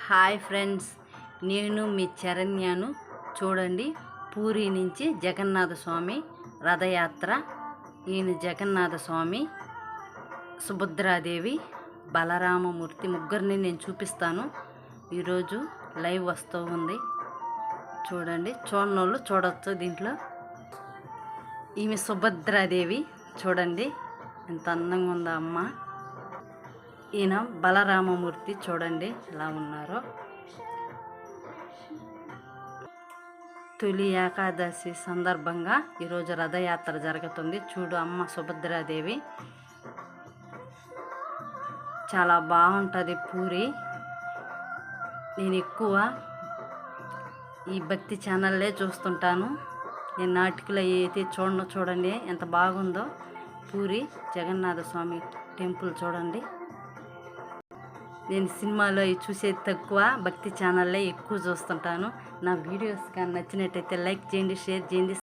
Hi friends, నేను మీ చరణ్యను. చూడండి, పూరి నుంచి జగన్నాథ స్వామి రథయాత్ర. ఈయన జగన్నాథ స్వామి, సుభద్రాదేవి, బలరామమూర్తి ముగ్గురిని నేను చూపిస్తాను. ఈరోజు లైవ్ వస్తూ ఉంది. చూడండి, చూడనోళ్ళు చూడవచ్చు. దీంట్లో ఈమె సుభద్రాదేవి. చూడండి ఎంత అందంగా ఉందో అమ్మ. ఈయన బలరామమూర్తి. చూడండి ఎలా ఉన్నారో. తొలి ఏకాదశి సందర్భంగా ఈరోజు రథయాత్ర జరుగుతుంది. చూడు అమ్మ సుభద్రాదేవి. చాలా బాగుంటుంది పూరి. నేను ఎక్కువ ఈ భక్తి ఛానల్లే చూస్తుంటాను. నేను నాటికలు అయితే చూడండి ఎంత బాగుందో. పూరి జగన్నాథ స్వామి టెంపుల్ చూడండి. నేను సినిమాలో చూసేది తక్కువ, భక్తి ఛానల్లే ఎక్కువ చూస్తుంటాను. నా వీడియోస్ కానీ నచ్చినట్టయితే లైక్ చేయండి, షేర్ చేయండి.